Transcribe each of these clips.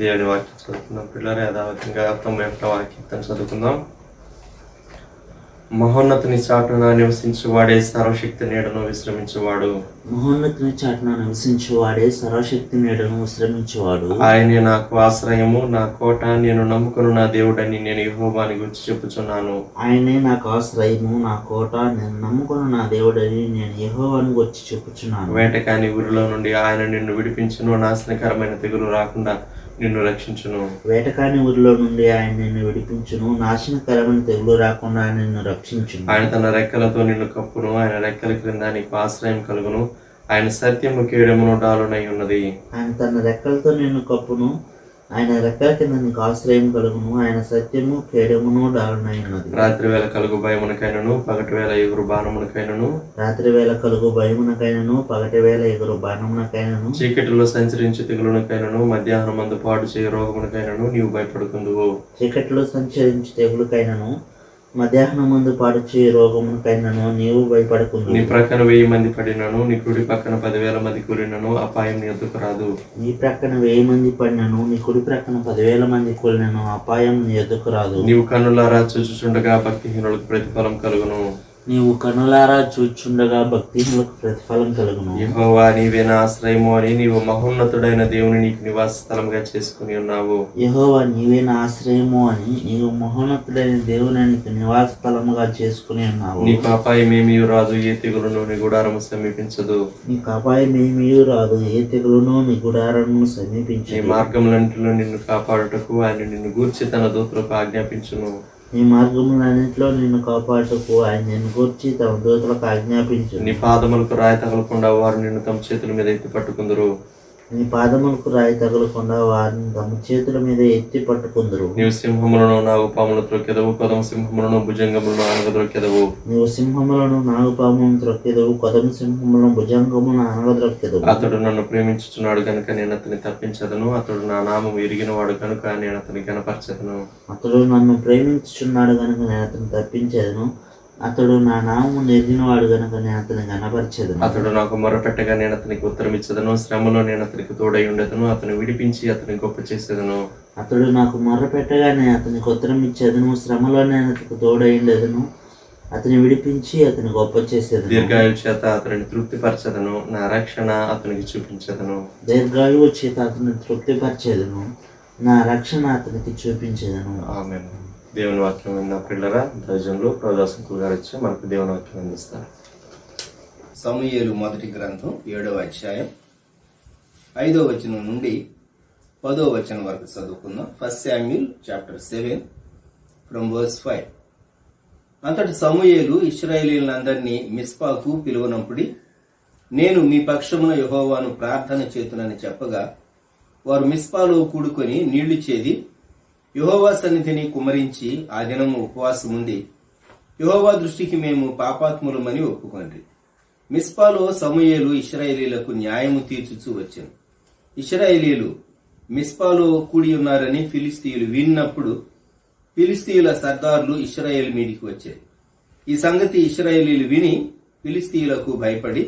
దేవుని వాక్యం చదువుకుందాం. పిల్లలు యథావతంగా 91వ వాక్యం చదువుకుందాం. మహోన్నతుని చాటున నివసించువాడే సర్వశక్తి నీడను విశ్రమించువాడు. మహోన్నతుని చాటున నివసించువాడే సర్వశక్తి నీడను విశ్రమించువాడు. ఆయనే నాకు ఆశ్రయము, నా కోట, నేను నమ్ముకున్న నా దేవుడని నేను యెహోవాని గురించి చెప్పుచున్నాను. ఆయనే నాకు ఆశ్రయము, నా కోట, నేను నమ్ముకున్న నా దేవుడని నేను యెహోవాని గురించి చెప్పుచున్నాను. వేటకాని ఊరిలో నుండి ఆయన నిన్ను విడిపించును, నాశనకరమైన తెగులు రాకుండా నిన్ను రక్షించును. వేటకాని ఊరిలో నుండి ఆయన నిన్ను విడిపించును, నాశనకరమైన తెగులు రాకుండా ఆయన నిన్ను రక్షించును. ఆయన తన రెక్కలతో నిన్ను కప్పును, ఆయన రెక్కల క్రింద నీకు ఆశ్రయం కలుగును. ఆయన సత్యము కేడమును డాలునై ఉన్నది. ఆయన తన రెక్కలతో నిన్ను కప్పును, ఆయన రెక్కల కింద నీకు ఆశ్రయం కలుగును. ఆయన సత్యము కేడమును డాలునై ఉన్నది. రాత్రి వేళ కలుగు భయమునకైనను, పగటి వేళ ఎగురు బాణమునకైనను, రాత్రి వేళ కలుగు భయమునకైనను, పగటి వేళ ఎగురు బాణమునకైనను, చీకటిలో సంచరించి తెగులునకైనను, మధ్యాహ్నం మందు పాడు చేయ రోగమునకైనను నీవు భయపడుకుందువు. చీకటిలో సంచరించి తెగులుకైనను, మధ్యాహ్నం ముందు పాడుచే రోగమునకైనను నీవు భయపడకుందు. నీ ప్రక్కన 1000 మంది పడినను, నీ కుడి పక్కన 10,000 మంది కూలినను అపాయం నీ ఎదుకు రాదు. నీ ప్రక్కన 1000 మంది పడినను, నీ కుడి ప్రక్కన 10,000 మంది కూలినను అపాయం నీ ఎదుకు రాదు. నీవు కన్నులారా చూచుచుండగా భక్తిహీనులకు ప్రతిఫలం కలుగును. నీవు కనులారా చూచుండగా భక్తిహీనులకు ప్రతిఫలం కలుగును. యెహోవా నీవే నా ఆశ్రయము అని నీవు మహోన్నతుడైన దేవుని నీకు నివాస స్థలంగా చేసుకుని ఉన్నావు. యెహోవా నీవే నా ఆశ్రయము అని నీవు మహోన్నతుడైన దేవుని నీకు నివాస స్థలముగా చేసుకుని ఉన్నావు. నీకు అపాయమేమీ రాదు, ఏ తెగులును నీ గుడారము సమీపించదు. నీకు అపాయమేమీ రాదు, ఏ తెగులును నీ గుడారమును సమీపించదు. నీ మార్గములన్నిటిలో నిన్ను కాపాడుటకు ఆయన నిన్ను గూర్చి తన దూతలకు ఆజ్ఞాపించును. నీ మార్గములన్నింటిలో నిన్ను కాపాడుటకు ఆయన నిన్ను గూర్చి తమ దూతలకు ఆజ్ఞాపించు. నీ పాదములకు రాయి తగలకుండా వారు నిన్ను తమ చేతుల మీద ఎత్తి పట్టుకుందరు. నీ పాదములకు రాయి తగలకుండా వారిని తమ చేతుల మీద ఎత్తి పట్టుకుందరు. నీవు సింహములను, నాగుపాములను త్రొక్కెదవు, కొదమ సింహములను, భుజంగములను అనగద్రొక్కెదవు. నీవు సింహములను, నాగుపాములను త్రొక్కెదవు, కొదమ సింహములను, భుజంగములను అనగద్రొక్కెదవు. అతడు నన్ను ప్రేమించుచున్నాడు కనుక నేను అతని తప్పించదను. అతడు నా నామం ఎరిగిన వాడు కనుక నేను అతని గణపరచదను. అతడు నన్ను ప్రేమించుచున్నాడు కనుక నేను అతను తప్పించేదను. అతడు నా నామము ఎరిగినవాడు గనుక నేను అతని గణపరచెదను. అతడు నాకు మొరపెట్టగా నేను అతనికి ఉత్తరం ఇచ్చదను. శ్రమలో నేను అతనికి తోడై ఉండేదను. అతను విడిపించి అతని గొప్ప చేసేదను. అతడు నాకు మొర్రపెట్టగా నేను అతనికి ఉత్తరం ఇచ్చేదను. శ్రమలో నేను అతనికి తోడై ఉండేదను. అతని విడిపించి అతని గొప్ప చేసేదను. దీర్ఘాయువు చేత అతనిని తృప్తిపరచదను. నా రక్షణ అతనికి చూపించదను. దీర్ఘాయువు చేత అతని తృప్తిపరచేదను. నా రక్షణ అతనికి చూపించేదను. ఆమేన్. దేవుని వాక్యం విన్న పిల్లరా, దైవజనులు ప్రజాసంకులు గారు వచ్చి మనకు దేవుని వాక్యం అందిస్తారు. సమూయేలు మొదటి గ్రంథం 7వ అధ్యాయం 5వ వచనం నుండి 10వ వచనం వరకు చదువుకుందాం. 1 శామ్యూయల్ చాప్టర్ 7 ఫ్రమ్ వర్స్ 5. అంతటి సమూయేలు ఇశ్రాయేలీయులందరినీ మిస్పాకు పిలువనంపుడి, నేను మీ పక్షమున యెహోవాను ప్రార్థన చేతునని చెప్పగా వారు మిస్పాలో కూడుకొని నీళ్లు చేది యెహోవా సన్నిధిని కుమ్మరించి ఆ దినము ఉపవాసముండి యెహోవా దృష్టికి మేము పాపాత్ములమని ఒప్పుకొండ్రి. మిస్పాలో సమూయేలు ఇశ్రాయేలీయులకు న్యాయము తీర్చుచూ వచ్చాను. ఇశ్రాయేలీయులు మిస్పాలో కూడి ఉన్నారని ఫిలిస్తీయులు విన్నప్పుడు ఫిలిస్తీయుల సర్దారులు ఇశ్రాయేలు మీదికి వచ్చారు. ఈ సంగతి ఇశ్రాయేలీయులు విని ఫిలిస్తీయులకు భయపడి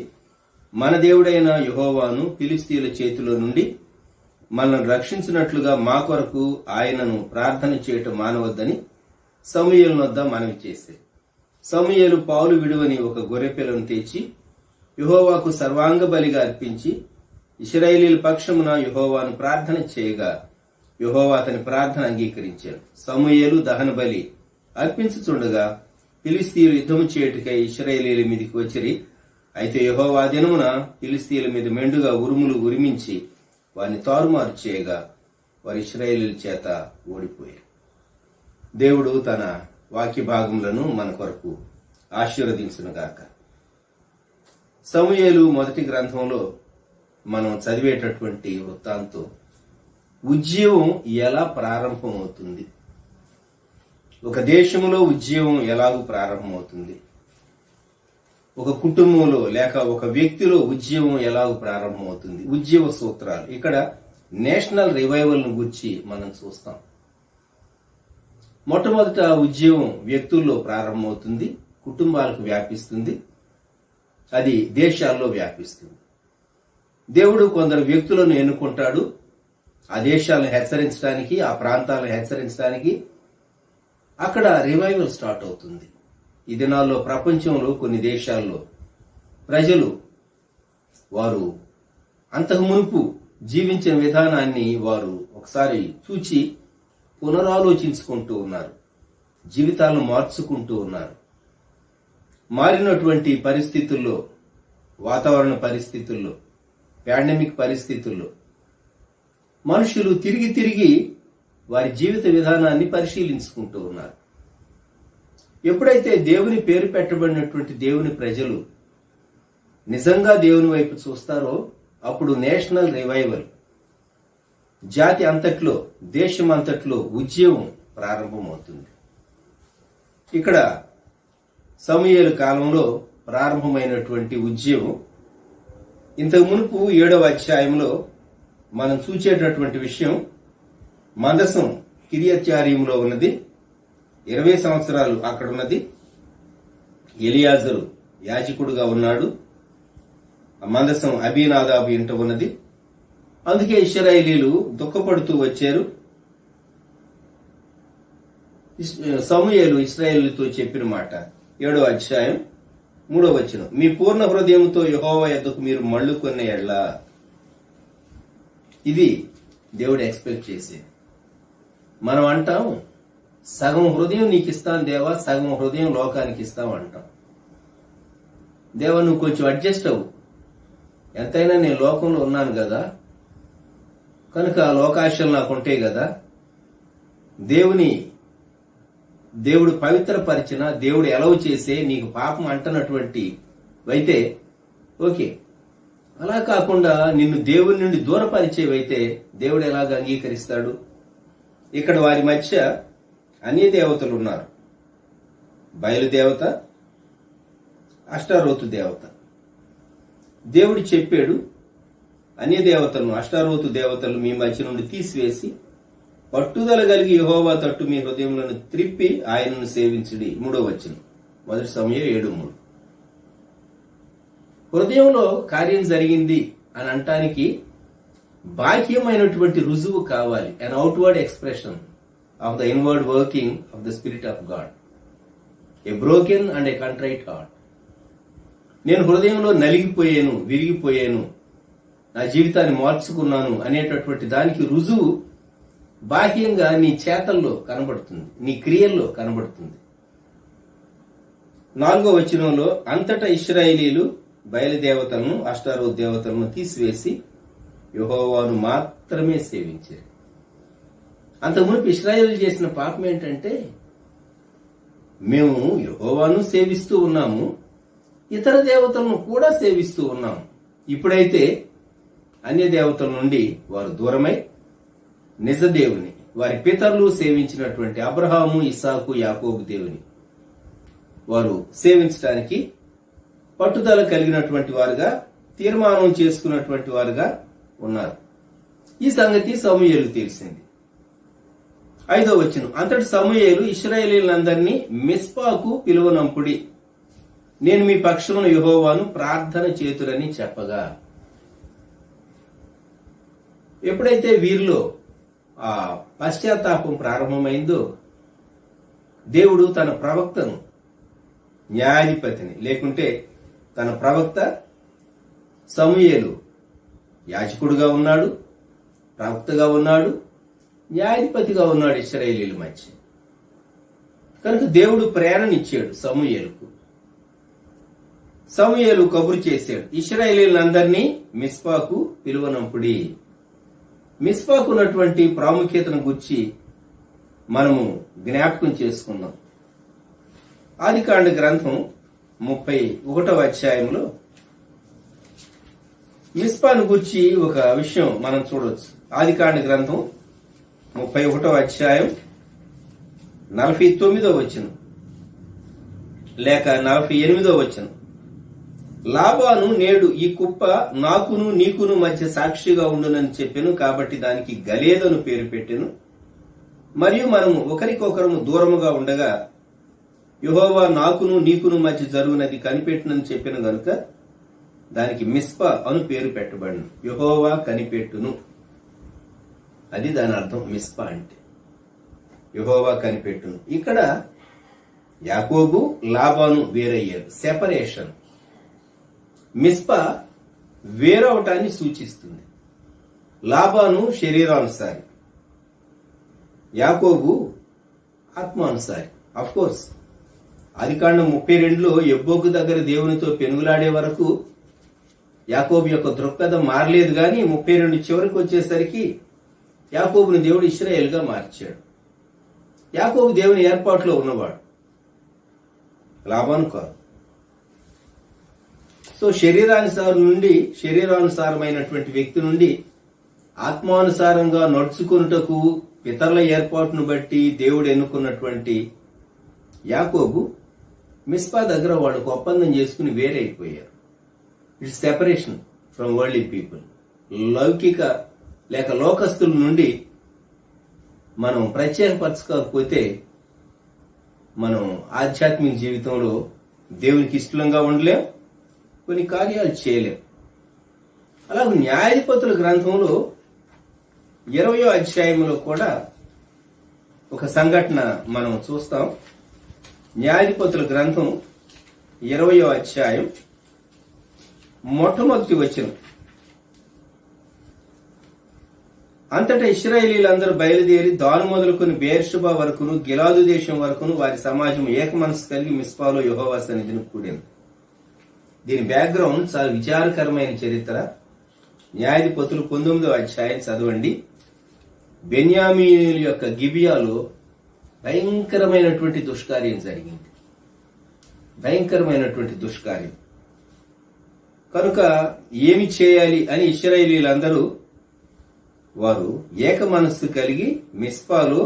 మన దేవుడైన యెహోవాను ఫిలిస్తీయుల చేతిలో నుండి మనల్ని రక్షించినట్లుగా మా కొరకు ఆయనను ప్రార్థన చేయటం మానవద్దని సమూయేలు వద్ద మనవి చేశారు. సమూయేలు పాలు విడువని ఒక గొర్రెపిల్లను తెచ్చి యెహోవాకు సర్వాంగ బలిగా అర్పించి ఇశ్రాయేలీయుల పక్షమున యెహోవాను ప్రార్థన చేయగా యెహోవా అతని ప్రార్థన అంగీకరించాడు. సమూయేలు దహన బలి అర్పించుచుండగా ఫిలిస్తీయులు యుద్ధము చేయుటకై ఇశ్రాయేలీయుల మీదికి వచ్చిరి. అయితే యెహోవా దినమున ఫిలిస్తీయుల మీద మెండుగా ఉరుములు ఉరిమించి వారిని తారుమారు చేయగా వారి ఇశ్రాయేలీయుల చేత ఓడిపోయారు. దేవుడు తన వాక్య భాగములను మన కొరకు ఆశీర్వదించునుగాక. సమూయేలు మొదటి గ్రంథంలో మనం చదివేటటువంటి వృత్తాంతం ఉద్యమం ఎలా ప్రారంభమవుతుంది, ఒక దేశంలో ఉద్యమం ఎలాగూ ప్రారంభమవుతుంది, ఒక కుటుంబంలో లేక ఒక వ్యక్తిలో ఉద్యమం ఎలాగ ప్రారంభమవుతుంది, ఉద్యమ సూత్రాలు. ఇక్కడ నేషనల్ రివైవల్ ను గురించి మనం చూస్తాం. మొట్టమొదట ఉద్యమం వ్యక్తుల్లో ప్రారంభమవుతుంది, కుటుంబాలకు వ్యాపిస్తుంది, అది దేశాల్లో వ్యాపిస్తుంది. దేవుడు కొందరు వ్యక్తులను ఎన్నుకుంటాడు, ఆ దేశాలను హెచ్చరించడానికి, ఆ ప్రాంతాలను హెచ్చరించడానికి అక్కడ రివైవల్ స్టార్ట్ అవుతుంది. ఈ దినాల్లో ప్రపంచంలో కొన్ని దేశాల్లో ప్రజలు వారు అంతకు మునుపు జీవించిన విధానాన్ని వారు ఒకసారి చూచి పునరాలోచించుకుంటూ ఉన్నారు, జీవితాలను మార్చుకుంటూ ఉన్నారు. మారినటువంటి పరిస్థితుల్లో, వాతావరణ పరిస్థితుల్లో, పాండమిక్ పరిస్థితుల్లో మనుషులు తిరిగి తిరిగి వారి జీవిత విధానాన్ని పరిశీలించుకుంటూ ఉన్నారు. ఎప్పుడైతే దేవుని పేరు పెట్టబడినటువంటి దేవుని ప్రజలు నిజంగా దేవుని వైపు చూస్తారో అప్పుడు నేషనల్ రివైవల్, జాతి అంతట్లో, దేశం అంతట్లో ఉద్యమం ప్రారంభమవుతుంది. ఇక్కడ సమూయేలు కాలంలో ప్రారంభమైనటువంటి ఉద్యమం ఇంతకు మునుపు 7వ అధ్యాయంలో మనం చూచేటటువంటి విషయం, మందసం కిరియత్యారీంలో ఉన్నది, 20 సంవత్సరాలు అక్కడ ఉన్నది. ఎలియాజరు యాజకుడుగా ఉన్నాడు. ఆ మందసం అబీనాదాబు ఇంట ఉన్నది. అందుకే ఇశ్రాయేలీలు దుఃఖపడుతూ వచ్చారు. సమూయేలు ఇశ్రాయేలుతో చెప్పిన మాట 7వ అధ్యాయం 3వ వచనం, మీ పూర్ణ హృదయంతో యెహోవా యొద్దకు మీరు మళ్ళుకొన్న ఎడ్ల. ఇది దేవుడు ఎక్స్పెక్ట్ చేసేది. మనం అంటాం, సగం హృదయం నీకు ఇస్తాను దేవా, సగం హృదయం లోకానికి ఇస్తాం అంటాం. దేవా నువ్వు కొంచెం అడ్జస్ట్ అవ్వు, ఎంతైనా నేను లోకంలో ఉన్నాను కదా, కనుక లోకాశలు నాకు ఉంటాయి కదా, దేవుడు పవిత్రపరిచిన, దేవుడు ఎలవ చేసే నీకు పాపం అంటనటువంటి అయితే ఓకే. అలా కాకుండా నిన్ను దేవుని నుండి దూరపరిచేవైతే దేవుడు ఎలాగ అంగీకరిస్తాడు? ఇక్కడ వారి మధ్య అన్య దేవతలు ఉన్నారు. బయలుదేవత, అష్టారోతు దేవత. దేవుడు చెప్పాడు, అన్య దేవతలను, అష్టారోతు దేవతలు మీ మధ్య నుండి తీసివేసి పట్టుదల కలిగి యెహోవా తట్టు మీ హృదయములను త్రిప్పి ఆయనను సేవించుడి. 3వ వచనం, 1 సమూయేలు 7:3. హృదయంలో కార్యం జరిగింది అని అంటానికి బాహ్యమైనటువంటి రుజువు కావాలి. An outward expression of the inward working of the spirit of God. A broken and a contrite heart. నేను హృదయంలో నలిగిపోయాను, విరిగిపోయాను, నా జీవితాన్ని మార్చుకున్నాను అనేటటువంటి దానికి రుజువు బాహ్యంగా నీ చేతల్లో కనబడుతుంది, నీ క్రియల్లో కనబడుతుంది. 4వ వచనంలో, అంతటా ఇశ్రాయేలీలు బయలుదేవతలను, అష్టారోతు దేవతలను తీసివేసి యెహోవాను మాత్రమే సేవించారు. అంతకుముందు ఇశ్రాయేలు చేసిన పాపం ఏంటంటే, మేము యెహోవాను సేవిస్తూ ఉన్నాము, ఇతర దేవతలను కూడా సేవిస్తూ ఉన్నాము. ఇప్పుడైతే అన్య దేవతల నుండి వారు దూరమై నిజ దేవుని, వారి పితరులు సేవించినటువంటి అబ్రహాము, ఇస్సాకు, యాకోబు దేవుని వారు సేవించడానికి పట్టుదల కలిగినటువంటి వారుగా, తీర్మానం చేసుకున్నటువంటి వారుగా ఉన్నారు. ఈ సంగతి సమూయేలు తెలిసింది. 5వ వచనం, అంతటి సమూయేలు ఇశ్రాయేలీయులందరినీ మిస్పాకు పిలువనంపుడి, నేను మీ పక్షమున యెహోవాను ప్రార్థన చేతురని చెప్పగా. ఎప్పుడైతే వీరిలో ఆ పశ్చాత్తాపం ప్రారంభమైందో దేవుడు తన ప్రవక్తను, న్యాయాధిపతిని, లేకుంటే తన ప్రవక్త సమూయేలు యాజకుడుగా ఉన్నాడు, ప్రవక్తగా ఉన్నాడు, న్యాయాధిపతిగా ఉన్నాడు ఇశ్రాయేలీయుల మధ్య. కనుక దేవుడు ప్రేరణనిచ్చాడు సమూయేలుకు. సమూయేలు కబురు చేశాడు, ఇశ్రాయేలీయులందరినీ మిస్పాకు పిలువనంపుడి. మిస్పాకు ఉన్నటువంటి ప్రాముఖ్యతను గురించి మనము జ్ఞాపకం చేసుకుందాం. ఆదికాండ గ్రంథం 31వ అధ్యాయంలో మిస్పాను గురించి ఒక విషయం మనం చూడవచ్చు. ఆదికాండ గ్రంథం 31వ అధ్యాయం 49వ వచనం లేక 48వ వచనం, లాబాను నేడు ఈ కుప్ప నాకును నీకును మధ్య సాక్షిగా ఉండునని చెప్పెను, కాబట్టి దానికి గలేదను పేరు పెట్టెను. మరియు మనము ఒకరికొకరము దూరముగా ఉండగా యెహోవా నాకును నీకును మధ్య జరుగునది కనిపెట్టునని చెప్పెను గనుక దానికి మిస్పా అను పేరు పెట్టబడిను. యెహోవా కనిపెట్టును. అది దాని అర్థం మిస్పా అంటే. యెహోవా కనిపెట్టును. ఇక్కడ యాకోబు లాబాను వేరయ్యారు. సెపరేషన్. మిస్పా వేరవటాన్ని సూచిస్తుంది. లాబాను శరీరానుసారి, యాకోబు ఆత్మానుసారి. అఫ్ కోర్స్ ఆదికాండం 32లో యబ్బోకు దగ్గర దేవునితో పెనుగులాడే వరకు యాకోబు యొక్క దృక్పథం మారలేదు, కానీ 32 చివరికి వచ్చేసరికి యాకోబుని దేవుడు ఇశ్రాయేలుగా మార్చాడు. యాకోబు దేవుని ఏర్పాటులో ఉన్నవాడు, లాబాను కాదు. సో శరీరానుసారమైనటువంటి వ్యక్తి నుండి ఆత్మానుసారంగా నడుచుకున్నటకు పితరుల ఏర్పాటును బట్టి దేవుడు ఎన్నుకున్నటువంటి యాకోబు మిస్పా దగ్గర వాళ్ళకు ఒప్పందం చేసుకుని వేరే అయిపోయారు. It's separation from worldly people. లౌకిక లేక లోకస్తుల నుండి మనం ప్రత్యేకపరచుకోకపోతే మనం ఆధ్యాత్మిక జీవితంలో దేవునికి ఇష్టంగా ఉండలేం, కొన్ని కార్యాలు చేయలేం. అలాగే న్యాయాధిపతుల గ్రంథంలో 20వ అధ్యాయంలో కూడా ఒక సంఘటన మనం చూస్తాం. న్యాయాధిపతుల గ్రంథం 20వ అధ్యాయం మొట్టమొదటి వచనం. అంతటా ఇశ్రాయేలీలందరూ బయలుదేరి దాను మొదలుకొని బేర్షెబా వరకును గిలాదు దేశం వరకును వారి సమాజం ఏక మనసు కలిగి మిస్పాలో యెహోవా సన్నిధిని కూడింది. దీని బ్యాక్గ్రౌండ్ చాలా విచారకరమైన చరిత్ర. న్యాయాధిపతులు 19వ అధ్యాయం చదవండి. బెన్యామీనుల యొక్క గిబియాలో భయంకరమైనటువంటి దుష్కార్యం జరిగింది. భయంకరమైనటువంటి దుష్కార్యం. కనుక ఏమి చేయాలి అని ఇశ్రాయేలీలందరూ వారు ఏక మనస్సు కలిగి మిస్పాలో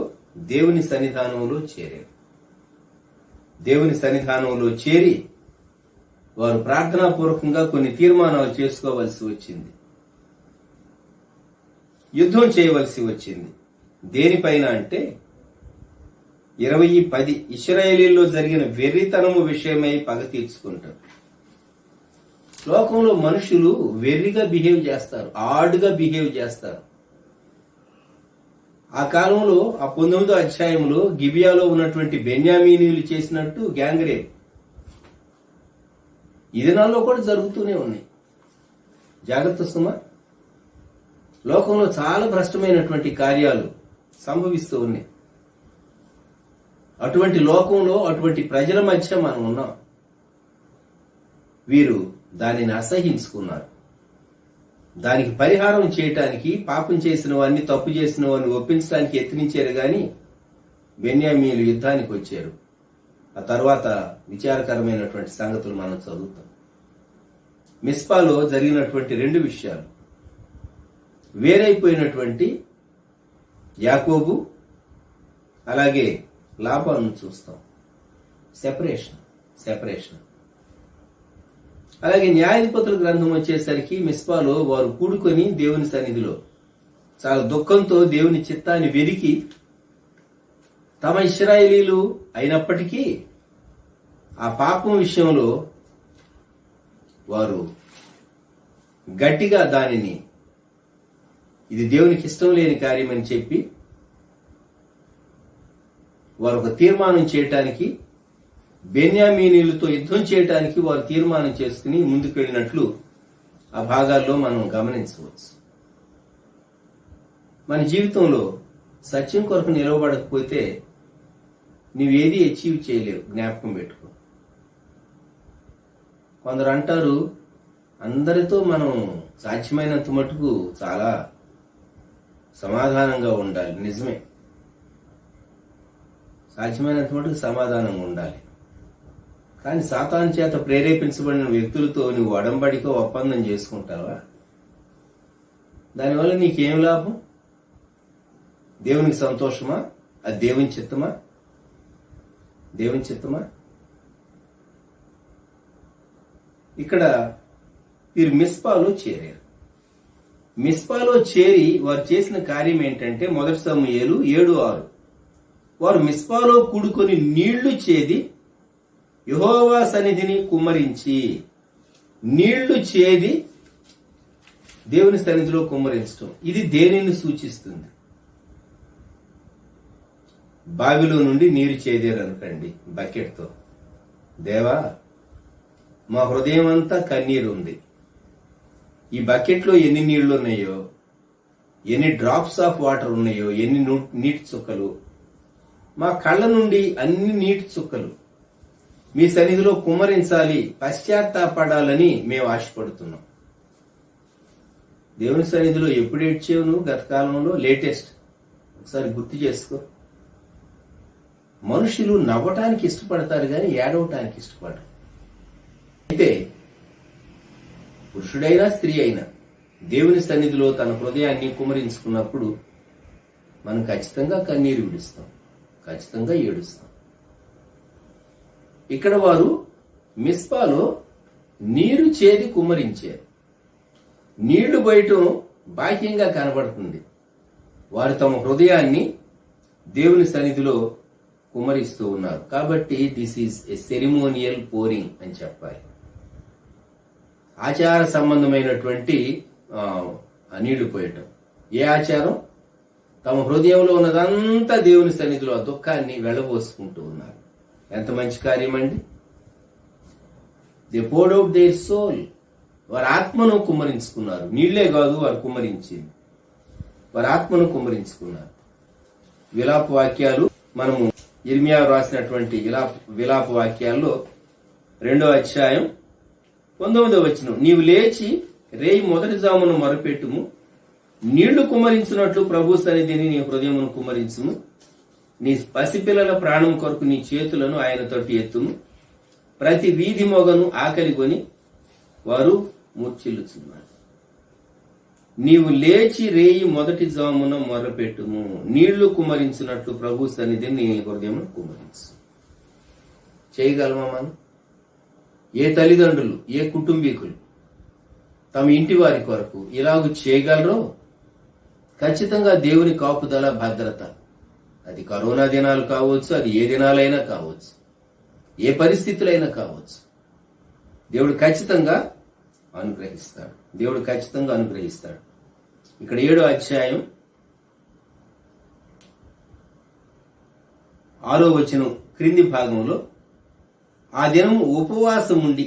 దేవుని సన్నిధానంలో చేరారు. దేవుని సన్నిధానంలో చేరి వారు ప్రార్థనాపూర్వకంగా కొన్ని తీర్మానాలు చేసుకోవలసి వచ్చింది. యుద్ధం చేయవలసి వచ్చింది. దేనిపైన అంటే 20:10 ఇశ్రాయేలీల్లో జరిగిన వెర్రితనము విషయమై పగ తీర్చుకుంటారు. లోకంలో మనుషులు వెర్రిగా బిహేవ్ చేస్తారు, ఆడుగా బిహేవ్ చేస్తారు. ఆ కాలంలో ఆ 19వ అధ్యాయంలో గిబియాలో ఉన్నటువంటి బెన్యామీనీయులు చేసినట్టు గ్యాంగ్ రేప్ ఈ దినాల్లో కూడా జరుగుతూనే ఉన్నాయి. జాగ్రత్త సుమా. లోకంలో చాలా భ్రష్టమైనటువంటి కార్యాలు సంభవిస్తూ ఉన్నాయి. అటువంటి లోకంలో అటువంటి ప్రజల మధ్య మనం ఉన్నాం. వీరు దానిని అసహించుకున్నారు. దానికి పరిహారం చేయటానికి పాపం చేసిన వారిని, తప్పు చేసిన వారిని ఒప్పించడానికి యత్నించారు, గాని బెన్యామీయులు యుద్ధానికి వచ్చారు. ఆ తర్వాత విచారకరమైనటువంటి సంగతులు మనం చదువుతాం. మిస్పాలో జరిగినటువంటి 2 విషయాలు, వేరైపోయినటువంటి యాకోబు అలాగే లాబాను చూస్తాం. సెపరేషన్. అలాగే న్యాయాధిపతుల గ్రంథం వచ్చేసరికి మిస్పాలో వారు కూడుకొని దేవుని సన్నిధిలో చాలా దుఃఖంతో దేవుని చిత్తాన్ని వెదికి తమ ఇశ్రాయేలీలు అయినప్పటికీ ఆ పాపం విషయంలో వారు గట్టిగా దానిని ఇది దేవునికి ఇష్టం లేని కార్యమని చెప్పి వారు ఒక తీర్మానం చేయటానికి, బెన్యామీనీయులతో యుద్ధం చేయటానికి వారు తీర్మానం చేసుకుని ముందుకు వెళ్ళినట్లు ఆ భాగాల్లో మనం గమనించవచ్చు. మన జీవితంలో సత్యం కొరకు నిలవబడకపోతే నువ్వేది అచీవ్ చేయలేవు. జ్ఞాపకం పెట్టుకో. కొందరు అంటారు, అందరితో మనం సాధ్యమైనంత మటుకు చాలా సమాధానంగా ఉండాలి. నిజమే, సాధ్యమైనంత మటుకు సమాధానంగా ఉండాలి. కానీ సాతాను చేత ప్రేరేపించబడిన వ్యక్తులతో నువ్వు ఒడంబడికో ఒప్పందం చేసుకుంటావా? దానివల్ల నీకేం లాభం? దేవునికి సంతోషమా? అది దేవుని చిత్తమా? ఇక్కడ వీరు మిస్పాలో చేరారు. మిస్పాలో చేరి వారు చేసిన కార్యం ఏంటంటే 1 సమూయేలు 7:6 వారు మిస్పాలో కూడుకొని నీళ్లు చేది యెహోవా సన్నిధిని కుమ్మరించి. నీళ్లు చేది దేవుని సన్నిధిలో కుమ్మరించడం, ఇది దేనిని సూచిస్తుంది? బావిలో నుండి నీరు చేదేరనుకండి బకెట్తో. దేవా, మా హృదయం అంతా కన్నీరు ఉంది. ఈ బకెట్లో ఎన్ని నీళ్లు ఉన్నాయో, ఎన్ని డ్రాప్స్ ఆఫ్ వాటర్ ఉన్నాయో, ఎన్ని నీటి చుక్కలు, మా కళ్ళ నుండి అన్ని నీటి చుక్కలు మీ సన్నిధిలో కుమ్మరించాలి, పశ్చాత్తాపడాలని మేము ఆశపడుతున్నాం. దేవుని సన్నిధిలో ఎప్పుడు ఏడ్చేవు నువ్వు గత కాలంలో? లేటెస్ట్ ఒకసారి గుర్తు చేసుకో. మనుషులు నవ్వటానికి ఇష్టపడతారు కానీ ఏడవటానికి ఇష్టపడరు. అయితే పురుషుడైనా స్త్రీ అయినా దేవుని సన్నిధిలో తన హృదయాన్ని కుమరించుకున్నప్పుడు మనం ఖచ్చితంగా కన్నీరు విడుస్తాం, ఖచ్చితంగా ఏడుస్తాం. ఇక్కడ వారు మిస్పాలో నీరు చేది కుమ్మరించారు. నీళ్లు బయటం బాహ్యంగా కనబడుతుంది. వారు తమ హృదయాన్ని దేవుని సన్నిధిలో కుమ్మరిస్తూ ఉన్నారు. కాబట్టి this is a ceremonial pouring అని చెప్పాలి. ఆచార సంబంధమైనటువంటి నీళ్లు పోయటం. ఏ ఆచారం? తమ హృదయంలో ఉన్నదంతా దేవుని సన్నిధిలో ఆ దుఃఖాన్ని వెళ్ళబోసుకుంటూ ఉన్నారు. ఎంత మంచి కార్యం అండి. They poured out their soul. వారి ఆత్మను కుమ్మరించుకున్నారు. నీళ్లే కాదు వారు కుమ్మరించింది, వారి ఆత్మను కుమ్మరించుకున్నారు. విలాప వాక్యాలు మనము ఇర్మియా రాసినటువంటి విలాప వాక్యాల్లో 2వ అధ్యాయం 19వ వచనం, నీవు లేచి రేయి మొదటి జామును మొరపెట్టుము, నీళ్లు కుమ్మరించినట్లు ప్రభు సన్నిధిని నీ హృదయమును కుమ్మరించుము, నీ పసిపిల్లల ప్రాణం కొరకు నీ చేతులను ఆయన తట్టు ఎత్తుము, ప్రతి వీధి మొగను ఆకలి కొని వారు మూర్ఛిల్లుచున్నారు. నీవు లేచి రేయి మొదటి జామున మొరపెట్టుము, నీళ్లు కుమ్మరించినట్లు ప్రభు సన్నిధిని నీ హృదయమును కుమ్మరించు. చేయగలమా మనం? ఏ తల్లిదండ్రులు, ఏ కుటుంబీకులు తమ ఇంటి వారి కొరకు ఇలాగూ చేయగలరో ఖచ్చితంగా దేవుని కాపుదల, భద్రత, అది కరోనా దినాలు కావచ్చు, అది ఏ దినాలైనా కావచ్చు, ఏ పరిస్థితులైనా కావచ్చు, దేవుడు ఖచ్చితంగా అనుగ్రహిస్తాడు. దేవుడు ఖచ్చితంగా అనుగ్రహిస్తాడు. ఇక్కడ 7వ అధ్యాయం 6వ వచనం క్రింది భాగంలో, ఆ దినం ఉపవాసం ఉండి,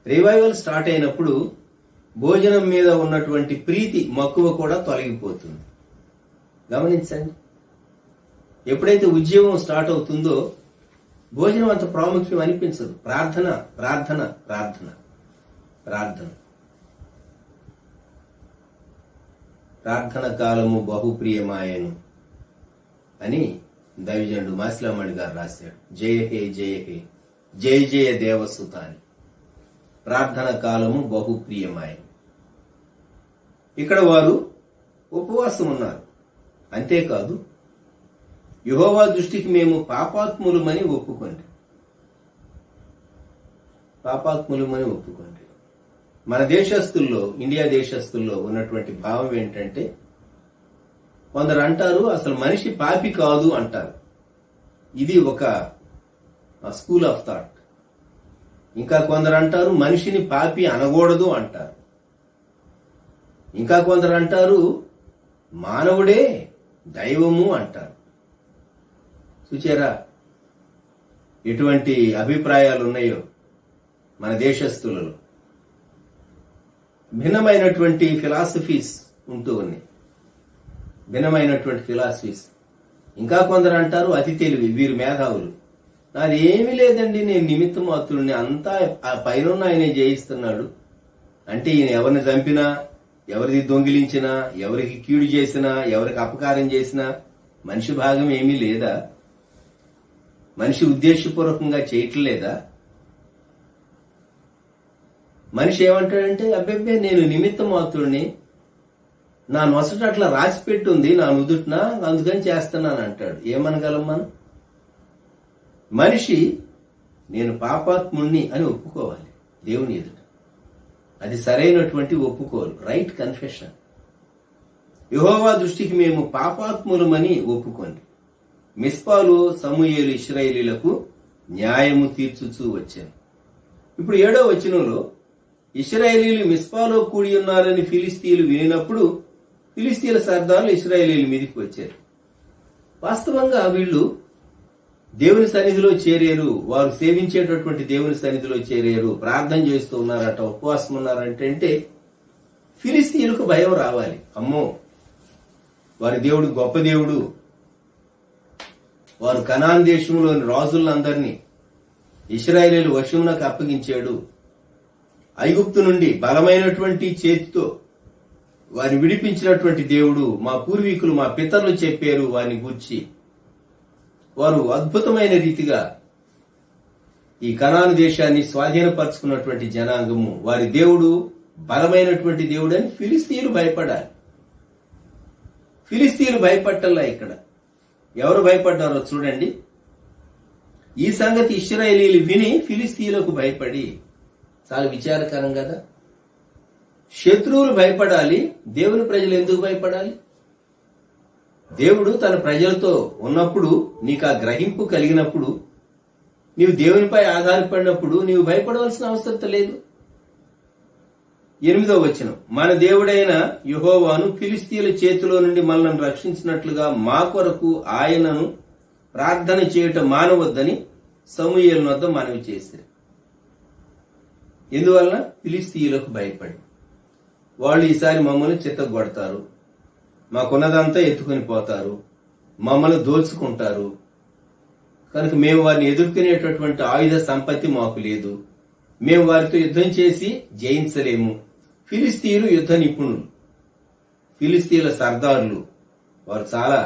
రివైవల్ స్టార్ట్ అయినప్పుడు భోజనం మీద ఉన్నటువంటి ప్రీతి మక్కువ కూడా తొలగిపోతుంది. గమనించండి, ఎప్పుడైతే ఉద్యోగం స్టార్ట్ అవుతుందో భోజనం అంత ప్రాముఖ్యం అనిపించదు. ప్రార్థన ప్రార్థన ప్రార్థన ప్రార్థన. ప్రార్థన కాలము బహుప్రియమాయను అని దైవజనుడు మాసిలామణి గారు రాశాడు. జయ హే జయ హే, జయ జయ దేవసుత అని. ప్రార్థన కాలము బహుప్రియమాయను. ఇక్కడ వారు ఉపవాసం ఉన్నారు. అంతేకాదు, యెహోవా దృష్టికి మేము పాపాత్ములమని ఒప్పుకోండి. పాపాత్ములమని ఒప్పుకోండి. మన దేశస్తుల్లో, ఇండియా దేశస్తుల్లో ఉన్నటువంటి భావం ఏంటంటే, కొందరు అంటారు అసలు మనిషి పాపి కాదు అంటారు. ఇది ఒక స్కూల్ ఆఫ్ థాట్. ఇంకా కొందరు అంటారు మనిషిని పాపి అనకూడదు అంటారు. ఇంకా కొందరు అంటారు మానవుడే దైవము అంటారు. చూచారా ఎటువంటి అభిప్రాయాలు ఉన్నాయో మన దేశస్తులలో? భిన్నమైనటువంటి ఫిలాసఫీస్ ఉంటూ ఉన్నాయి, భిన్నమైనటువంటి ఫిలాసఫీస్. ఇంకా కొందరు అంటారు అతి తెలివి, వీరు మేధావులు. నాది ఏమీ లేదండి, నేను నిమిత్త మాత్రుడిని, అంతా ఆ పైన ఆయనే జయిస్తున్నాడు. అంటే ఈయన ఎవరిని చంపినా, ఎవరిది దొంగిలించినా, ఎవరికి కీడు చేసినా, ఎవరికి అపకారం చేసినా మనిషి భాగం ఏమీ లేదా? మనిషి ఉద్దేశపూర్వకంగా చేయట్లేదా? మనిషి ఏమంటాడంటే అబ్బెబ్బే నేను నిమిత్త మాత్రుడిని, నా నొసట అట్లా రాసి పెట్టుంది నా నుదుటిన, అందుకని చేస్తున్నాను అంటాడు. ఏమనగలం మనం? మనిషి నేను పాపాత్ముణ్ణి అని ఒప్పుకోవాలి దేవుని ఎదుట. అది సరైనటువంటి ఒప్పుకోలు, రైట్ కన్ఫెషన్. యెహోవా దృష్టికి మేము పాపాత్ములమని ఒప్పుకోండి. మిస్పాలో సమూయేలు ఇశ్రాయేలీలకు న్యాయము తీర్చుచూ వచ్చాను. ఇప్పుడు 7వ వచనంలో, ఇశ్రాయేలీలు మిస్పాలో కూడి ఉన్నారని ఫిలిస్తీయులు వినినప్పుడు ఫిలిస్తీయుల సర్దారులు ఇశ్రాయేలీల మీదకి వచ్చారు. వాస్తవంగా వీళ్ళు దేవుని సన్నిధిలో చేరారు, వారు సేవించేటటువంటి దేవుని సన్నిధిలో చేరారు, ప్రార్థన చేస్తూ ఉన్నారట, ఉపవాసం ఉన్నారంటే ఫిలిస్తీయులకు భయం రావాలి. అమ్మో, వారి దేవుడు గొప్ప దేవుడు, వారు కనాన్ దేశంలోని రాజులందరినీ ఇశ్రాయేలు వశమునకు అప్పగించాడు, ఐగుప్తు నుండి బలమైనటువంటి చేతితో వారిని విడిపించినటువంటి దేవుడు, మా పూర్వీకులు మా పితరులు చెప్పారు వారిని గూర్చి. వారు అద్భుతమైన రీతిగా ఈ కనాను దేశాన్ని స్వాధీనపరుచుకున్నటువంటి జనాంగము, వారి దేవుడు బలమైనటువంటి దేవుడు అని ఫిలిస్తీయులు భయపడాలి. ఫిలిస్తీయులు భయపట్టల్లా. ఇక్కడ ఎవరు భయపడ్డారో చూడండి. ఈ సంగతి ఇశ్రాయేలీలు విని ఫిలిస్తీయులకు భయపడి, చాలా విచారకరం కదా. శత్రువులు భయపడాలి, దేవుని ప్రజలు ఎందుకు భయపడాలి? దేవుడు తన ప్రజలతో ఉన్నప్పుడు, నీకు ఆ గ్రహింపు కలిగినప్పుడు, నీవు దేవునిపై ఆధారపడినప్పుడు నీవు భయపడవలసిన అవసరం లేదు. 8వ వచనం, మన దేవుడైన యెహోవాను ఫిలిస్తీయుల చేతిలో నుండి మనల్ని రక్షించినట్లుగా మా కొరకు ఆయనను ప్రార్థన చేయటం మానవద్దని సమూయేలు వద్ద మనవి చేశారు. ఎందువల్ల? ఫిలిస్తీయులకు భయపడి. వాళ్ళు ఈసారి మమ్మల్ని చిత్తగొడతారు, మాకున్నదంతా ఎత్తుకుని పోతారు, మమ్మల్ని దోచుకుంటారు, కనుక మేము వారిని ఎదుర్కొనేటటువంటి ఆయుధ సంపత్తి మాకు లేదు, మేము వారితో యుద్ధం చేసి జయించలేము. ఫిలిస్తీయులు యుద్ధ నిపుణులు, ఫిలిస్తీయుల సర్దారులు, వారు చాలా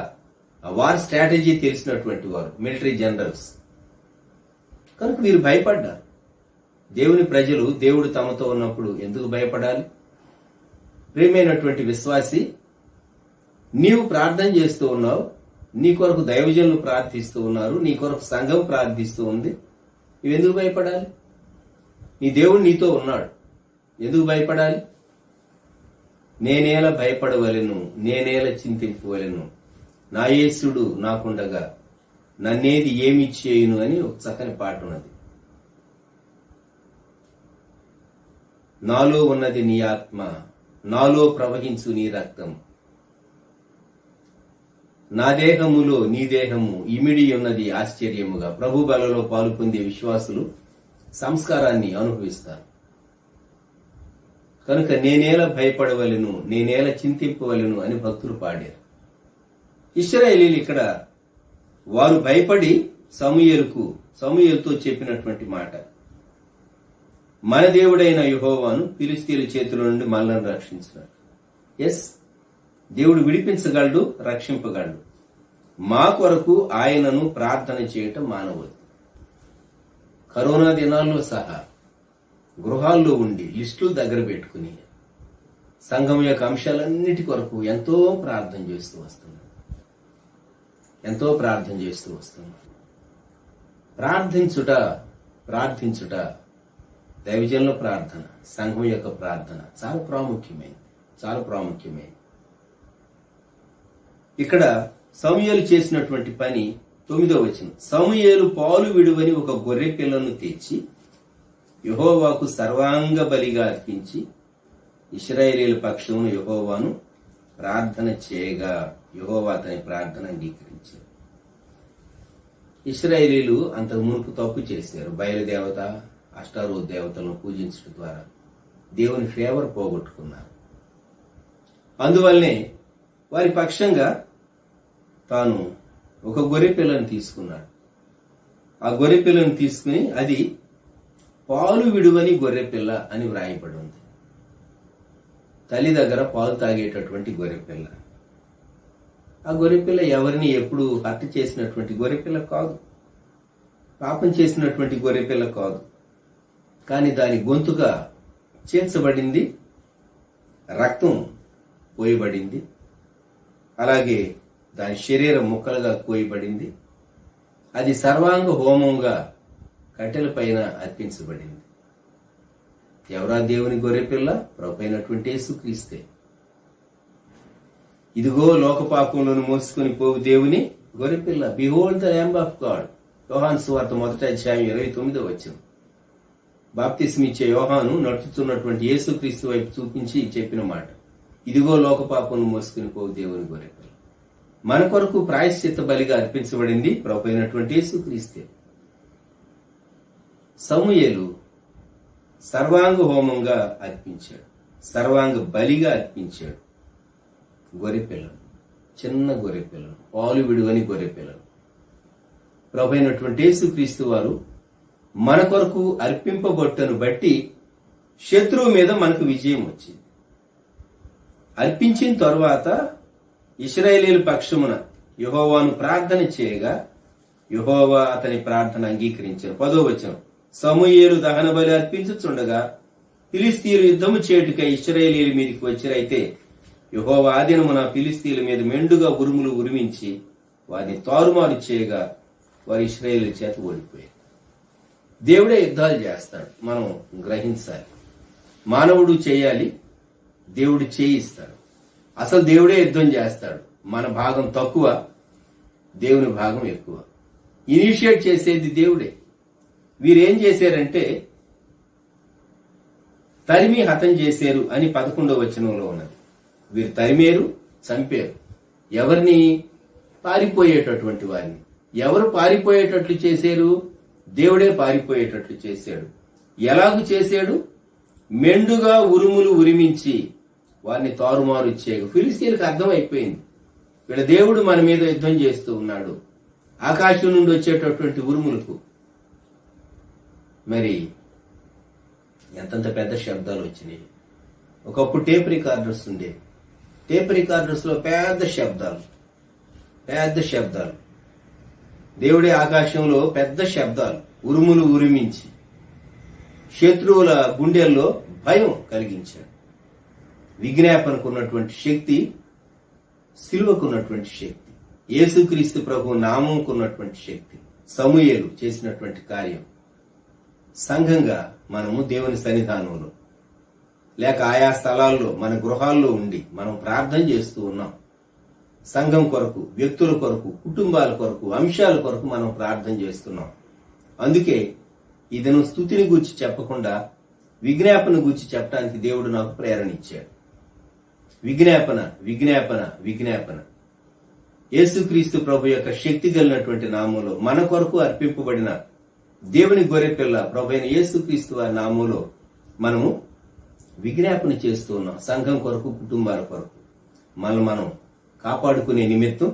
వార్ స్ట్రాటజీ తెలిసినటువంటి వారు, మిలిటరీ జనరల్స్. కనుక వీరు భయపడ్డారు. దేవుని ప్రజలు దేవుడు తమతో ఉన్నప్పుడు ఎందుకు భయపడాలి? ప్రియమైనటువంటి విశ్వాసి, నీవు ప్రార్థన చేస్తూ ఉన్నావు, నీ కొరకు దైవజనులు ప్రార్థిస్తూ ఉన్నారు, నీ కొరకు సంఘం ప్రార్థిస్తూ ఉంది, నువ్వెందుకు భయపడాలి? నీ దేవుడు నీతో ఉన్నాడు, ఎందుకు భయపడాలి? నేనేలా భయపడవలెను, నేనేలా చింతింపవలెను, నా యేసుడు నాకుండగా నన్నేది ఏమి చేయను అని ఒక చక్కని పాట ఉన్నది. నాలో ఉన్నది నీ ఆత్మ, నాలో ప్రవహించు నీ రక్తం, నా దేహములో నీ దేహము ఇమిడి ఉన్నది ఆశ్చర్యముగా. ప్రభు బలలో పాలు పొందే విశ్వాసులు సంస్కారాన్ని అనుభవిస్తారు. కనుక నేనేలా భయపడవలెను, నేనేలా చింతింపవలెను అని భక్తులు పాడారు. ఇశ్రాయేలీలు ఇక్కడ వారు భయపడి సమూయేలుతో చెప్పినటువంటి మాట, మన దేవుడైన యెహోవాను ఫిలిస్తీయుల చేతుల నుండి మనల్ని రక్షించినాడు. ఎస్, దేవుడు విడిపించగలడు, రక్షింపగలడు. మా కొరకు ఆయనను ప్రార్థన చేయటం మానవద్దు. కరోనా దినాల్లో సహా గృహాల్లో ఉండి లిస్టులు దగ్గర పెట్టుకుని సంఘం యొక్క అంశాలన్నిటి కొరకు ఎంతో ప్రార్థన చేస్తూ వస్తున్నాం. ప్రార్థించుట దైవజనుల ప్రార్థన, సంఘం యొక్క ప్రార్థన చాలా ప్రాముఖ్యమైనది. ఇక్కడ సమూయేలు చేసినటువంటి పని 9వ వచనం, సమూయేలు పాలు విడువని ఒక గొర్రె పిల్లను తెచ్చి యెహోవాకు సర్వాంగ బలిగా అర్పించి ఇశ్రాయేలీయుల పక్షమును యెహోవాను ప్రార్థన చేయగా యెహోవా అతని ప్రార్థన అంగీకరించారు. ఇశ్రాయేలీయులు అంతకు మునుపు తప్పు చేశారు. బయలుదేవత, అష్టారోత్ దేవతలను పూజించడం ద్వారా దేవుని ఫేవర్ పోగొట్టుకున్నారు. అందువల్లనే వారి పక్షంగా తాను ఒక గొర్రె పిల్లను తీసుకున్నాడు. ఆ గొర్రె పిల్లను తీసుకుని అది పాలు విడువని గొర్రె పిల్ల అని వ్రాయబడి ఉంది. తల్లి దగ్గర పాలు తాగేటటువంటి గొర్రె పిల్ల. ఆ గొర్రె పిల్ల ఎవరిని ఎప్పుడు హత్య చేసినటువంటి గొర్రె పిల్ల కాదు, పాపం చేసినటువంటి గొర్రె పిల్ల కాదు. కానీ దాని గొంతుగా చేర్చబడింది, రక్తం పోయబడింది, అలాగే దాని శరీరం ముక్కలుగా కోయబడింది. అది సర్వాంగ హోమంగా కట్టెల పైన అర్పించబడింది. ఎవరా దేవుని గొర్రెపిల్ల? ప్రభువైనటువంటి యేసుక్రీస్తే. ఇదిగో లోక పాపములను మోసుకొని పోవు దేవుని గొర్రెపిల్ల. Behold the lamb of God. యోహాను సువార్త 1:29 వచనం. బాప్తిస్మిచ్చే యోహాను నడుచుతున్నటువంటి యేసుక్రీస్తు వైపు చూపించి చెప్పిన మాట, ఇదిగో లోక పాపములను మోసుకొని పోవు దేవుని గొర్రెపిల్ల. మన కొరకు ప్రాయశ్చిత్త బలిగా అర్పించబడింది ప్రభు అయినటువంటి యేసుక్రీస్తే. సమూయేలు సర్వాంగ హోమంగా అర్పించాడు, సర్వాంగ బలిగా అర్పించాడు. గొర్రెపిల్లలు, చిన్న గొర్రెపిల్లలు, పాలు విడువని గొర్రెపిల్లలు. ప్రభు అయినటువంటి యేసుక్రీస్తు వారు మన కొరకు అర్పింపబొట్టను బట్టి శత్రువు మీద మనకు విజయం వచ్చింది. అర్పించిన తరువాత ఇశ్రాయేలీయుల పక్షమున యెహోవాను ప్రార్థన చేయగా యెహోవా అతని ప్రార్థన అంగీకరించారు. 10వ వచనం, సమూయేలు దహన బలి అర్పించుచుండగా ఫిలిస్తీయులు యుద్ధము చేయుటకై ఇశ్రాయేలీయుల మీదకి వచ్చిరైతే యెహోవా ఆ దినమున ఫిలిస్తీయుల మీద మెండుగా ఉరుములు ఉరిమించి వారిని తారుమారు చేయగా వారి ఇశ్రాయేలీయుల చేత ఓడిపోయారు. దేవుడే యుద్ధాలు చేస్తాడు, మనం గ్రహించాలి. మానవుడు చేయాలి, దేవుడు చేయిస్తాడు. అసలు దేవుడే యుద్ధం చేస్తాడు. మన భాగం తక్కువ, దేవుని భాగం ఎక్కువ. ఇనిషియేట్ చేసేది దేవుడే. వీరేం చేశారంటే తరిమి హతం చేశారు అని 11వ వచనంలో ఉన్నది. వీరు తరిమేరు, చంపారు. ఎవరిని? పారిపోయేటటువంటి వారిని. ఎవరు పారిపోయేటట్లు చేశారు? దేవుడే పారిపోయేటట్లు చేశాడు. ఎలాగూ చేశాడు? మెండుగా ఉరుములు ఉరిమించి వారిని తారుమారు చేయగా ఫిలిస్తీయులకు అర్థమైపోయింది, వీళ్ళ దేవుడు మన మీద యుద్ధం చేస్తూ ఉన్నాడు. ఆకాశం నుండి వచ్చేటటువంటి ఉరుములకు మరి ఎంతంత పెద్ద శబ్దాలు వచ్చినాయి. ఒకప్పుడు టేప్ రికార్డర్స్ ఉండేవి. టేప్ రికార్డర్స్ లో పెద్ద శబ్దాలు. దేవుడే ఆకాశంలో పెద్ద శబ్దాలు, ఉరుములు ఉరిమించి శత్రువుల గుండెల్లో భయం కలిగించాడు. విజ్ఞాపనకున్నటువంటి శక్తి, సిలువకున్నటువంటి శక్తి, యేసుక్రీస్తు ప్రభు నామంకున్నటువంటి శక్తి, సమూయేలు చేసినటువంటి కార్యం. సంఘంగా మనము దేవుని సన్నిధానంలో లేక ఆయా స్థలాల్లో మన గృహాల్లో ఉండి మనం ప్రార్థన చేస్తూ ఉన్నాం. సంఘం కొరకు, వ్యక్తుల కొరకు, కుటుంబాల కొరకు, అంశాల కొరకు మనం ప్రార్థన చేస్తున్నాం. అందుకే ఇదను స్తుతిని గూర్చి చెప్పకుండా విజ్ఞాపన గూర్చి చెప్పడానికి దేవుడు నాకు ప్రేరణ ఇచ్చాడు. విజ్ఞాపన యేసుక్రీస్తు ప్రభు యొక్క శక్తి కలిగినటువంటి నామంలో మన కొరకు అర్పింపబడిన దేవుని గొర్రెపిల్ల ప్రభు అయిన యేసుక్రీస్తు వారి నామంలో మనము విజ్ఞాపన చేస్తూ ఉన్నాం. సంఘం కొరకు, కుటుంబాల కొరకు మనల్ని మనం కాపాడుకునే నిమిత్తం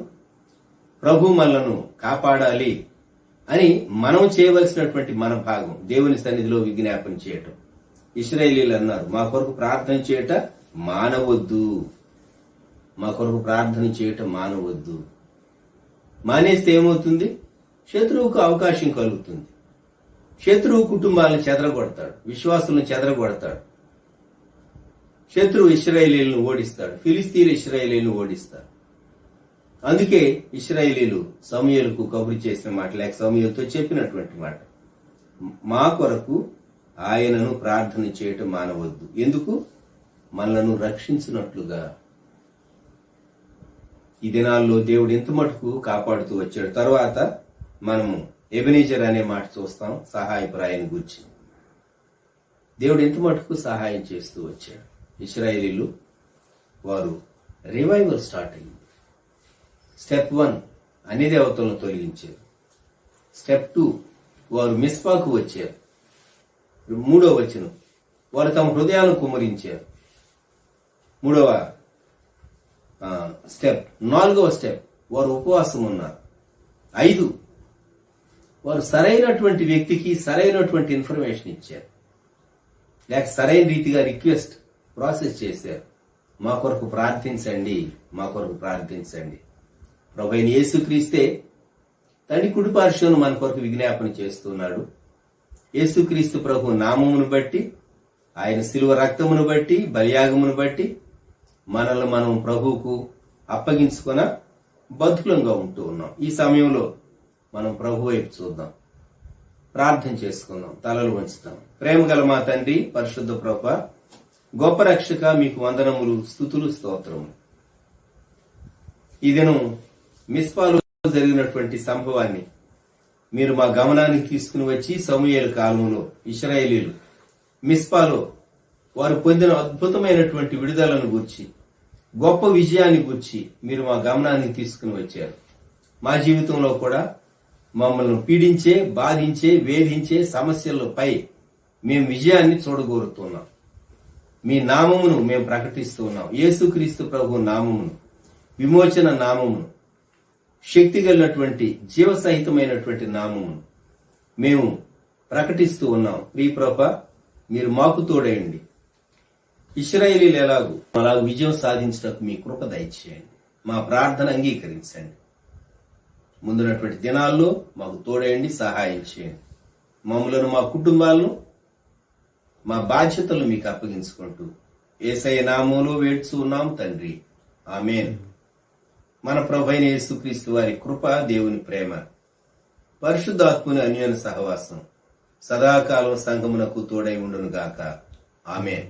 ప్రభు మనలను కాపాడాలి అని మనం చేయవలసినటువంటి మన భాగం దేవుని సన్నిధిలో విజ్ఞాపన చేయటం. ఇశ్రాయేలీయులు అన్నారు, మా కొరకు ప్రార్థన చేయటం మానవద్దు. మానేస్తే ఏమవుతుంది? శత్రువుకు అవకాశం కలుగుతుంది. శత్రువు కుటుంబాలను చెదరగొడతాడు, విశ్వాసులను చెదరగొడతాడు. శత్రువు ఇశ్రాయేలీయులను ఓడిస్తాడు, ఫిలిస్తీయులు ఇశ్రాయేలీయులను ఓడిస్తాడు. అందుకే ఇశ్రాయేలీయులు సమూయేలుకు కబురు చేసిన మాట, లేక సమూయేలుతో చెప్పినటువంటి మాట, మా కొరకు ఆయనను ప్రార్థన చేయటం మానవద్దు. ఎందుకు? మనలను రక్షించినట్లుగా. ఈ దినాల్లో దేవుడు ఎంత మటుకు కాపాడుతూ వచ్చాడు. తర్వాత మనము ఎబెనెజర్ అనే మాట చూస్తాం, సహాయపురాయని గురించి. దేవుడు ఎంత మటుకు సహాయం చేస్తూ వచ్చాడు. ఇశ్రాయేలీయులు వారు రివైవల్ స్టార్ట్ అయింది. స్టెప్ 1 అన్ని దేవతలను తొలగించారు. స్టెప్ 2 వారు మిస్పాకు వచ్చారు. 3వ వచనం వారు తమ హృదయాలను కుమ్మరించారు. 3వ స్టెప్. 4వ స్టెప్ వారు ఉపవాసం ఉన్నారు. 5 వారు సరైనటువంటి వ్యక్తికి సరైనటువంటి ఇన్ఫర్మేషన్ ఇచ్చారు, లేక సరైన రీతిగా రిక్వెస్ట్ ప్రాసెస్ చేశారు. మా కొరకు ప్రార్థించండి. ప్రభు అయిన యేసుక్రీస్తే తండ్రి కుడి పార్శ్వను మన కొరకు విజ్ఞాపన చేస్తున్నాడు. యేసుక్రీస్తు ప్రభు నామమును బట్టి, ఆయన శిలువ రక్తమును బట్టి, బలియాగమును బట్టి మనల్ని మనం ప్రభువుకు అప్పగించుకున్న బద్ధులంగా ఉంటూ ఉన్నాం. ఈ సమయంలో మనం ప్రభు వైపు చూద్దాం, ప్రార్థన చేసుకుందాం, తలలు వంచుతాం. ప్రేమ గల మా తండ్రి, పరిశుద్ధ ప్రభువా, గొప్ప రక్షక, మీకు వందనములు, స్తుతులు, స్తోత్రములు. ఈ దినం మిస్పాలో జరిగినటువంటి సంభవాన్ని మీరు మా గమనానికి తీసుకుని వచ్చి సమూయేలు కాలంలో ఇశ్రాయేలీయులు మిస్పాలో వారు పొందిన అద్భుతమైనటువంటి విడుదలను గూర్చి, గొప్ప విజయాన్ని గురించి మీరు మా గమనానికి తీసుకుని వచ్చారు. మా జీవితంలో కూడా మమ్మల్ని పీడించే, బాధించే, వేధించే సమస్యలపై మేము విజయాన్ని చూడగోరుతున్నాం. మీ నామమును మేము ప్రకటిస్తూ ఉన్నాం. యేసుక్రీస్తు ప్రభు నామమును, విమోచన నామమును, శక్తి కలిగినటువంటి జీవసహితమైనటువంటి నామమును మేము ప్రకటిస్తూ ఉన్నాం. ప్రియప్రభ, మీరు మాకు తోడేయండి. ఇశ్రాయేలీలు అలాగూ విజయం సాధించడానికి మీ కృప దయచేయండి. మా ప్రార్థన అంగీకరించండి. ముందున్నటువంటి దినాల్లో మాకు తోడేయండి, సహాయం చేయండి. మమ్మలను, మా కుటుంబాలను, మా బాధ్యతలను మీకు అప్పగించుకుంటూ యేసయ్య నామములో వేడుచు ఉన్నాం తండ్రి, ఆమేన్. మన ప్రభువైన యేసుక్రీస్తు వారి కృప, దేవుని ప్రేమ, పరిశుద్ధాత్మని అన్యోన్య సహవాసం సదాకాలం సంఘమునకు తోడై ఉండును గాక. ఆమేన్.